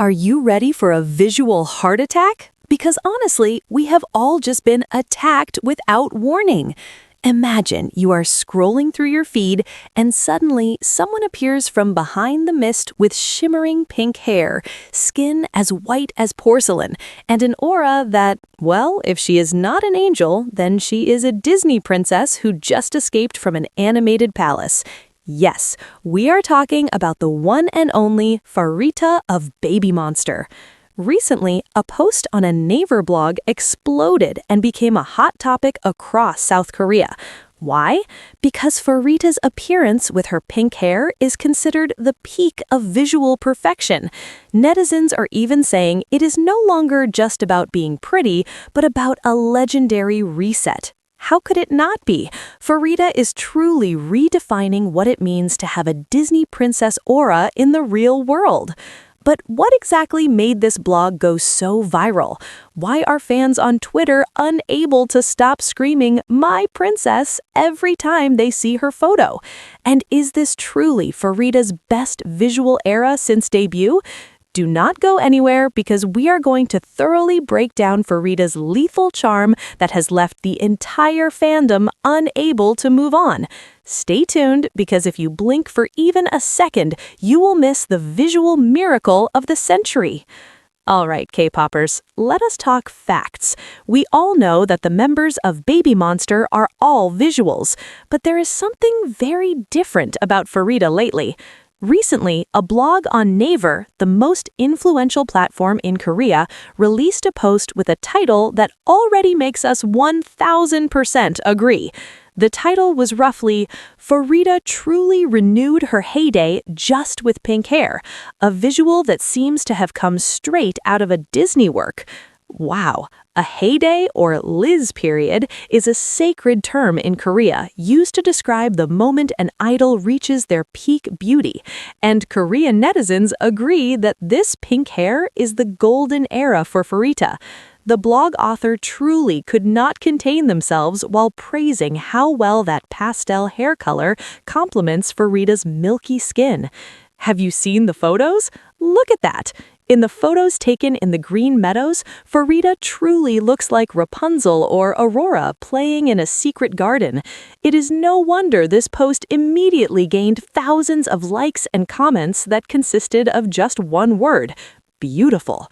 Are you ready for a visual heart attack? Because honestly, we have all just been attacked without warning. Imagine you are scrolling through your feed and suddenly someone appears from behind the mist with shimmering pink hair, skin as white as porcelain, and an aura that, well, if she is not an angel, then she is a Disney princess who just escaped from an animated palace. Yes, we are talking about the one and only Pharita of BABYMONSTER. Recently, a post on a Naver blog exploded and became a hot topic across South Korea. Why? Because Pharita's appearance with her pink hair is considered the peak of visual perfection. Netizens are even saying it is no longer just about being pretty, but about a legendary reset. How could it not be? Pharita is truly redefining what it means to have a Disney princess aura in the real world. But what exactly made this blog go so viral? Why are fans on Twitter unable to stop screaming, "My princess," every time they see her photo? And is this truly Pharita's best visual era since debut? Do not go anywhere because we are going to thoroughly break down Pharita's lethal charm that has left the entire fandom unable to move on. Stay tuned because if you blink for even a second, you will miss the visual miracle of the century. All right, K-popers, let us talk facts. We all know that the members of BABYMONSTER are all visuals, but there is something very different about Pharita lately. Recently, a blog on Naver, the most influential platform in Korea, released a post with a title that already makes us 1000% agree. The title was roughly, "Pharita truly renewed her heyday just with pink hair," a visual that seems to have come straight out of a Disney work. Wow, a heyday or Liz period is a sacred term in Korea used to describe the moment an idol reaches their peak beauty. And Korean netizens agree that this pink hair is the golden era for Pharita. The blog author truly could not contain themselves while praising how well that pastel hair color complements Pharita's milky skin. Have you seen the photos? Look at that! In the photos taken in the Green Meadows, Pharita truly looks like Rapunzel or Aurora playing in a secret garden. It is no wonder this post immediately gained thousands of likes and comments that consisted of just one word: beautiful.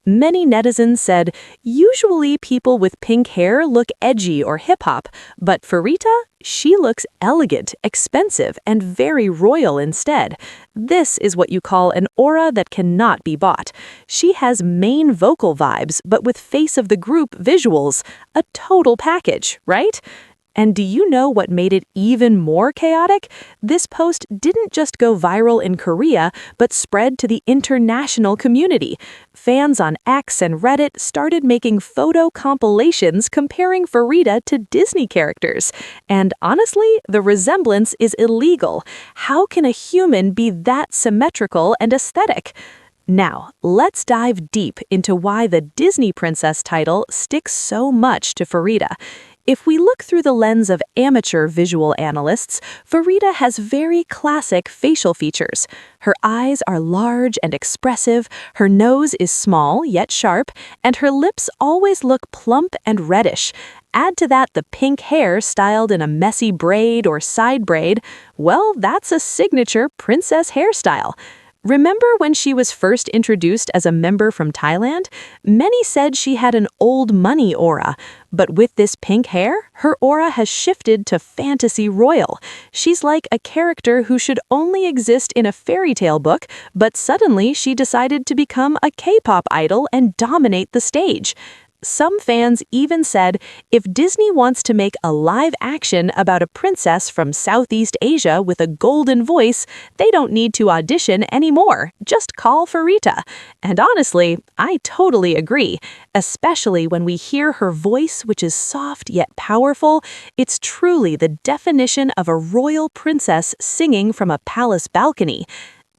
Many netizens said, usually people with pink hair look edgy or hip-hop, but Pharita, she looks elegant, expensive, and very royal instead. This is what you call an aura that cannot be bought. She has main vocal vibes, but with face of the group visuals. A total package, right? And do you know what made it even more chaotic? This post didn't just go viral in Korea, but spread to the international community. Fans on X and Reddit started making photo compilations comparing Pharita to Disney characters. And honestly, the resemblance is illegal. How can a human be that symmetrical and aesthetic? Now, let's dive deep into why the Disney princess title sticks so much to Pharita. If we look through the lens of amateur visual analysts, Pharita has very classic facial features. Her eyes are large and expressive, her nose is small yet sharp, and her lips always look plump and reddish. Add to that the pink hair styled in a messy braid or side braid, well, that's a signature princess hairstyle. Remember when she was first introduced as a member from Thailand? Many said she had an old money aura, but with this pink hair, her aura has shifted to fantasy royal. She's like a character who should only exist in a fairy tale book, but suddenly she decided to become a K-pop idol and dominate the stage. Some fans even said, if Disney wants to make a live action about a princess from Southeast Asia with a golden voice, they don't need to audition anymore. Just call Pharita. And honestly, I totally agree. Especially when we hear her voice, which is soft yet powerful, it's truly the definition of a royal princess singing from a palace balcony.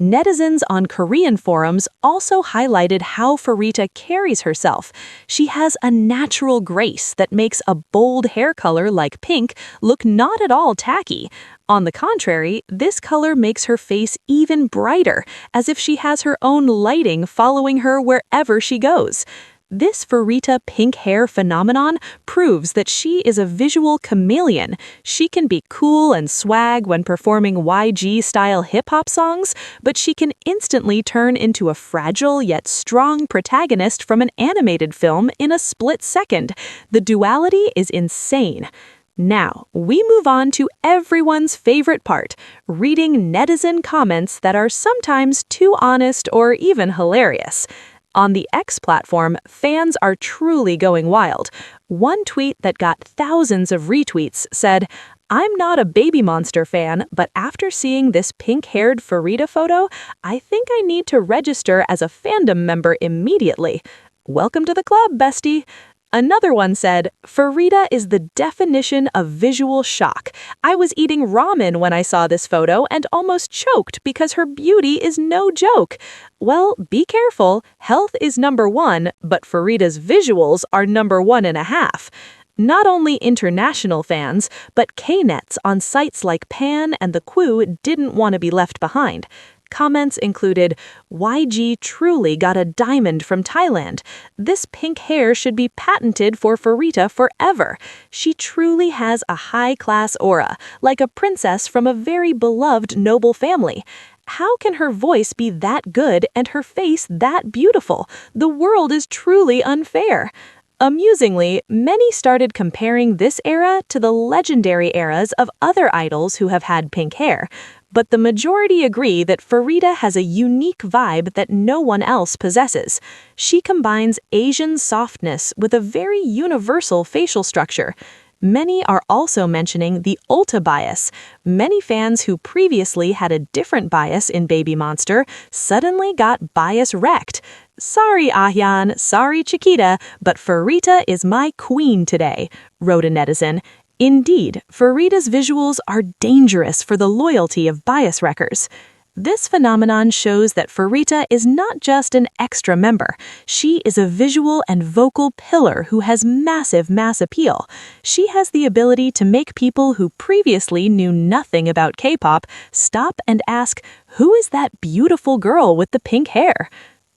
Netizens on Korean forums also highlighted how Pharita carries herself. She has a natural grace that makes a bold hair color like pink look not at all tacky. On the contrary, this color makes her face even brighter, as if she has her own lighting following her wherever she goes. This Pharita pink hair phenomenon proves that she is a visual chameleon. She can be cool and swag when performing YG-style hip-hop songs, but she can instantly turn into a fragile yet strong protagonist from an animated film in a split second. The duality is insane. Now, we move on to everyone's favorite part, reading netizen comments that are sometimes too honest or even hilarious. On the X platform, fans are truly going wild. One tweet that got thousands of retweets said, "I'm not a BABYMONSTER fan, but after seeing this pink-haired Pharita photo, I think I need to register as a fandom member immediately. Welcome to the club, bestie." Another one said, "Pharita is the definition of visual shock. I was eating ramen when I saw this photo and almost choked because her beauty is no joke." Well, be careful. Health is #1, but Pharita's visuals are #1.5. Not only international fans, but Knets on sites like Pan and the Quoo didn't want to be left behind. Comments included, "YG truly got a diamond from Thailand. This pink hair should be patented for Pharita forever. She truly has a high-class aura, like a princess from a very beloved noble family. How can her voice be that good and her face that beautiful? The world is truly unfair." Amusingly, many started comparing this era to the legendary eras of other idols who have had pink hair. But the majority agree that Pharita has a unique vibe that no one else possesses. She combines Asian softness with a very universal facial structure. Many are also mentioning the Ulta bias. Many fans who previously had a different bias in BABYMONSTER suddenly got bias wrecked. "Sorry, Ahyan, sorry, Chiquita, but Pharita is my queen today," wrote a netizen. Indeed, Pharita's visuals are dangerous for the loyalty of bias wreckers. This phenomenon shows that Pharita is not just an extra member. She is a visual and vocal pillar who has massive mass appeal. She has the ability to make people who previously knew nothing about K-pop stop and ask, "Who is that beautiful girl with the pink hair?"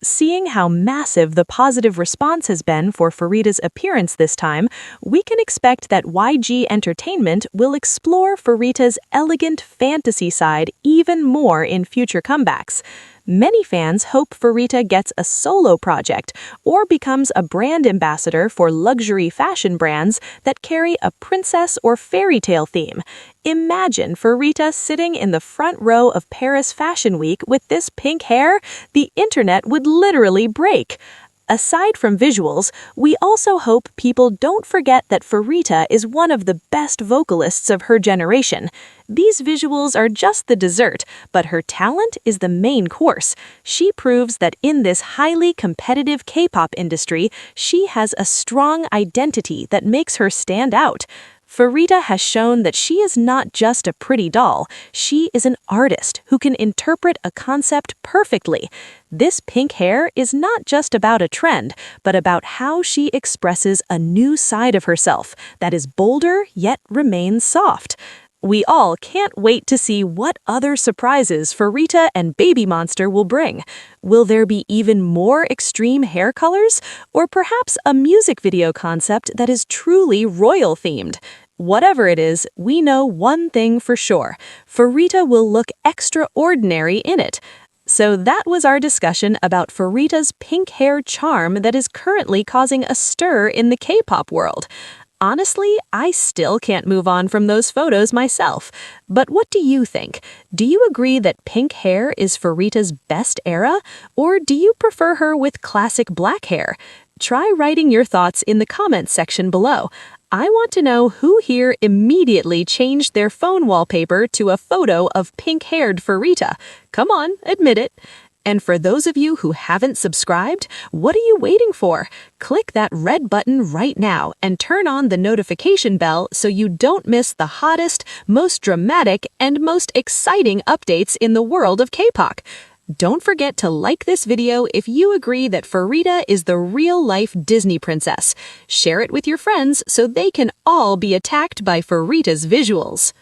Seeing how massive the positive response has been for Pharita's appearance this time, we can expect that YG Entertainment will explore Pharita's elegant fantasy side even more in future comebacks. Many fans hope Pharita gets a solo project or becomes a brand ambassador for luxury fashion brands that carry a princess or fairy tale theme. Imagine Pharita sitting in the front row of Paris Fashion Week with this pink hair. The internet would literally break. Aside from visuals, we also hope people don't forget that Pharita is one of the best vocalists of her generation. These visuals are just the dessert, but her talent is the main course. She proves that in this highly competitive K-pop industry, she has a strong identity that makes her stand out. Pharita has shown that she is not just a pretty doll, she is an artist who can interpret a concept perfectly. This pink hair is not just about a trend, but about how she expresses a new side of herself that is bolder yet remains soft. We all can't wait to see what other surprises Pharita and BABYMONSTER will bring. Will there be even more extreme hair colors? Or perhaps a music video concept that is truly royal-themed? Whatever it is, we know one thing for sure. Pharita will look extraordinary in it. So that was our discussion about Pharita's pink hair charm that is currently causing a stir in the K-pop world. Honestly, I still can't move on from those photos myself. But what do you think? Do you agree that pink hair is Pharita's best era? Or do you prefer her with classic black hair? Try writing your thoughts in the comments section below. I want to know who here immediately changed their phone wallpaper to a photo of pink-haired Pharita. Come on, admit it. And for those of you who haven't subscribed, what are you waiting for? Click that red button right now and turn on the notification bell so you don't miss the hottest, most dramatic, and most exciting updates in the world of K-pop. Don't forget to like this video if you agree that Pharita is the real-life Disney princess. Share it with your friends so they can all be attacked by Pharita's visuals.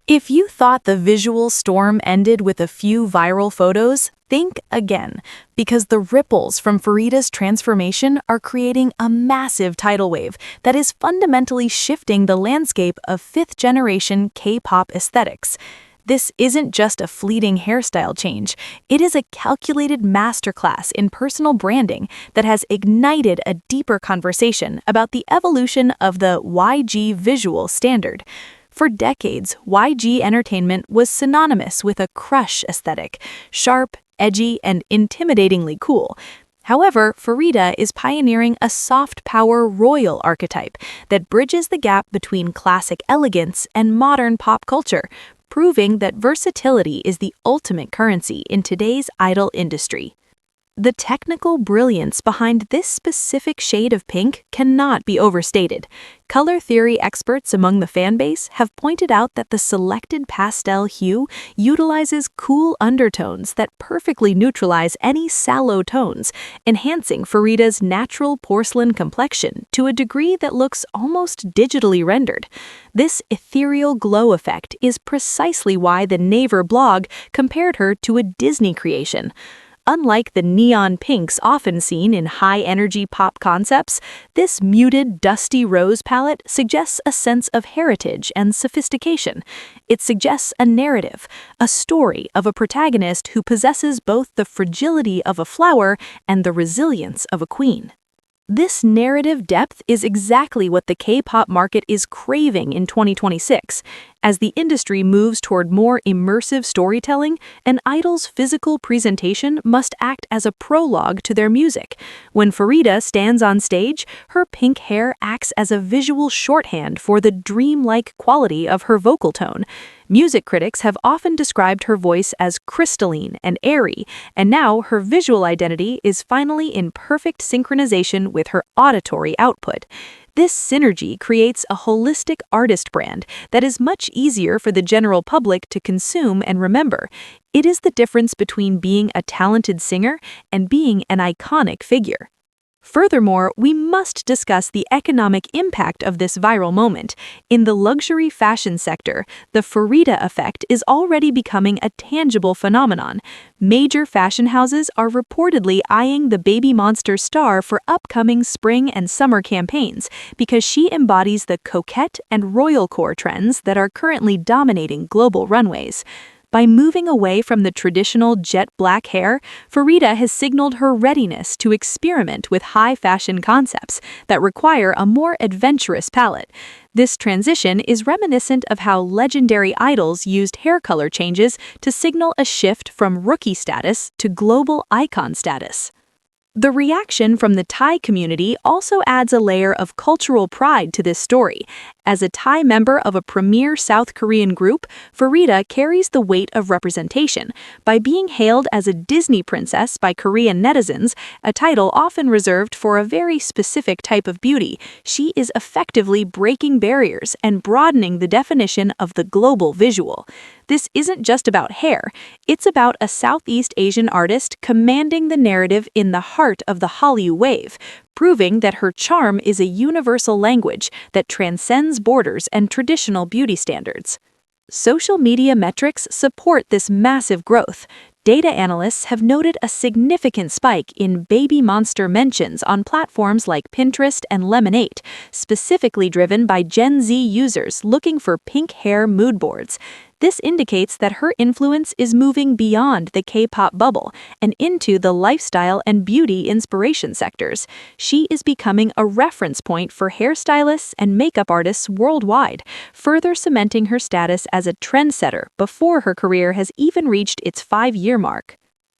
If you thought the visual storm ended with a few viral photos, think again, because the ripples from Pharita's transformation are creating a massive tidal wave that is fundamentally shifting the landscape of fifth-generation K-pop aesthetics. This isn't just a fleeting hairstyle change, it is a calculated masterclass in personal branding that has ignited a deeper conversation about the evolution of the YG visual standard. For decades, YG entertainment was synonymous with a crush aesthetic, sharp, edgy, and intimidatingly cool. However, Pharita is pioneering a soft power royal archetype that bridges the gap between classic elegance and modern pop culture, proving that versatility is the ultimate currency in today's idol industry. The technical brilliance behind this specific shade of pink cannot be overstated. Color theory experts among the fanbase have pointed out that the selected pastel hue utilizes cool undertones that perfectly neutralize any sallow tones, enhancing Pharita's natural porcelain complexion to a degree that looks almost digitally rendered. This ethereal glow effect is precisely why the Naver blog compared her to a Disney creation. Unlike the neon pinks often seen in high-energy pop concepts, this muted, dusty rose palette suggests a sense of heritage and sophistication. It suggests a narrative, a story of a protagonist who possesses both the fragility of a flower and the resilience of a queen. This narrative depth is exactly what the K-pop market is craving in 2026. As the industry moves toward more immersive storytelling, an idol's physical presentation must act as a prologue to their music. When Pharita stands on stage, her pink hair acts as a visual shorthand for the dreamlike quality of her vocal tone. Music critics have often described her voice as crystalline and airy, and now her visual identity is finally in perfect synchronization with her auditory output. This synergy creates a holistic artist brand that is much easier for the general public to consume and remember. It is the difference between being a talented singer and being an iconic figure. Furthermore, we must discuss the economic impact of this viral moment. In the luxury fashion sector, the Pharita effect is already becoming a tangible phenomenon. Major fashion houses are reportedly eyeing the BABYMONSTER star for upcoming spring and summer campaigns because she embodies the coquette and royal core trends that are currently dominating global runways. By moving away from the traditional jet black hair, Pharita has signaled her readiness to experiment with high-fashion concepts that require a more adventurous palette. This transition is reminiscent of how legendary idols used hair color changes to signal a shift from rookie status to global icon status. The reaction from the Thai community also adds a layer of cultural pride to this story. As a Thai member of a premier South Korean group, Pharita carries the weight of representation. By being hailed as a Disney princess by Korean netizens, a title often reserved for a very specific type of beauty, she is effectively breaking barriers and broadening the definition of the global visual. This isn't just about hair, it's about a Southeast Asian artist commanding the narrative in the heart of the Hallyu wave, proving that her charm is a universal language that transcends borders and traditional beauty standards. Social media metrics support this massive growth. Data analysts have noted a significant spike in BABYMONSTER mentions on platforms like Pinterest and Lemonade, specifically driven by Gen Z users looking for pink hair mood boards. This indicates that her influence is moving beyond the K-pop bubble and into the lifestyle and beauty inspiration sectors. She is becoming a reference point for hairstylists and makeup artists worldwide, further cementing her status as a trendsetter before her career has even reached its 5-year mark.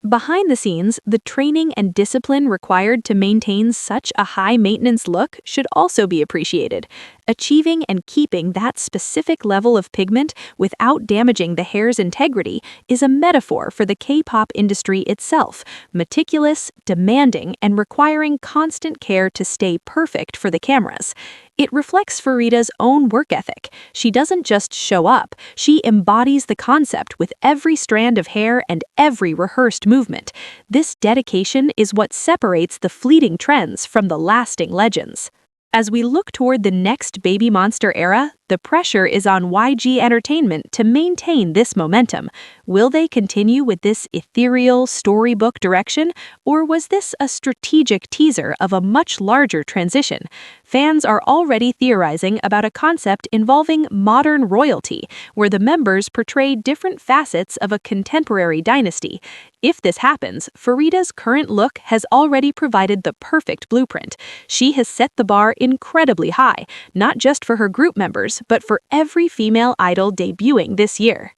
Behind the scenes, the training and discipline required to maintain such a high-maintenance look should also be appreciated. Achieving and keeping that specific level of pigment without damaging the hair's integrity is a metaphor for the K-pop industry itself, meticulous, demanding, and requiring constant care to stay perfect for the cameras. It reflects Pharita's own work ethic. She doesn't just show up, she embodies the concept with every strand of hair and every rehearsed movement. This dedication is what separates the fleeting trends from the lasting legends. As we look toward the next Baby Monster era, the pressure is on YG Entertainment to maintain this momentum. Will they continue with this ethereal storybook direction, or was this a strategic teaser of a much larger transition? Fans are already theorizing about a concept involving modern royalty, where the members portray different facets of a contemporary dynasty. If this happens, Pharita's current look has already provided the perfect blueprint. She has set the bar incredibly high, not just for her group members, but for every female idol debuting this year.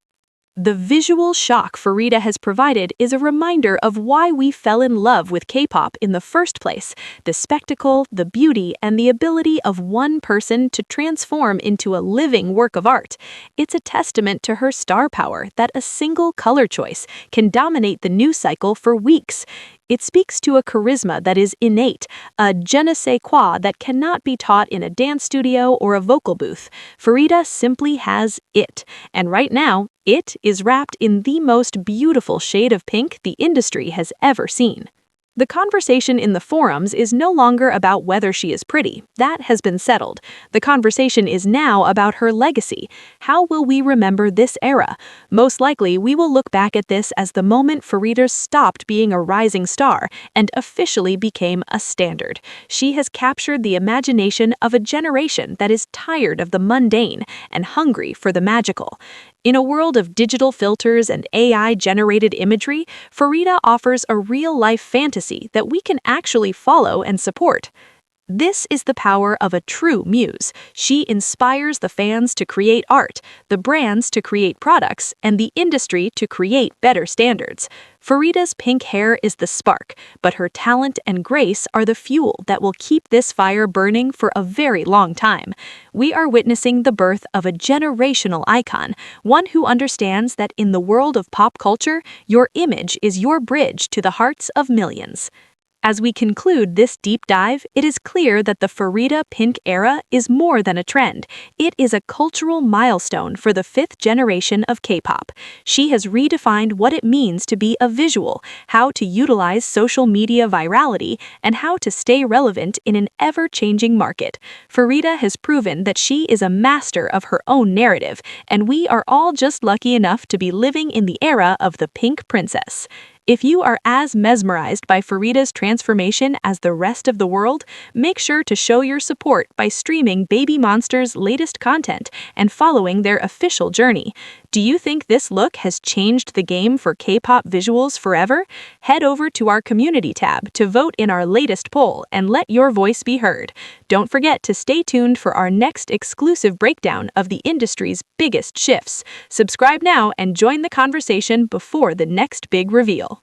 The visual shock Pharita has provided is a reminder of why we fell in love with K-pop in the first place: the spectacle, the beauty, and the ability of one person to transform into a living work of art. It's a testament to her star power that a single color choice can dominate the news cycle for weeks. It speaks to a charisma that is innate, a je ne sais quoi that cannot be taught in a dance studio or a vocal booth. Pharita simply has it, and right now, it is wrapped in the most beautiful shade of pink the industry has ever seen. The conversation in the forums is no longer about whether she is pretty. That has been settled. The conversation is now about her legacy. How will we remember this era? Most likely, we will look back at this as the moment Pharita stopped being a rising star and officially became a standard. She has captured the imagination of a generation that is tired of the mundane and hungry for the magical. In a world of digital filters and AI-generated imagery, Pharita offers a real-life fantasy that we can actually follow and support. This is the power of a true muse. She inspires the fans to create art, the brands to create products, and the industry to create better standards. Pharita's pink hair is the spark, but her talent and grace are the fuel that will keep this fire burning for a very long time. We are witnessing the birth of a generational icon, one who understands that in the world of pop culture, your image is your bridge to the hearts of millions. As we conclude this deep dive, it is clear that the Pharita pink era is more than a trend. It is a cultural milestone for the fifth generation of K-pop. She has redefined what it means to be a visual, how to utilize social media virality, and how to stay relevant in an ever-changing market. Pharita has proven that she is a master of her own narrative, and we are all just lucky enough to be living in the era of the Pink Princess. If you are as mesmerized by Pharita's transformation as the rest of the world, make sure to show your support by streaming Baby Monster's latest content and following their official journey. Do you think this look has changed the game for K-pop visuals forever? Head over to our community tab to vote in our latest poll and let your voice be heard. Don't forget to stay tuned for our next exclusive breakdown of the industry's biggest shifts. Subscribe now and join the conversation before the next big reveal.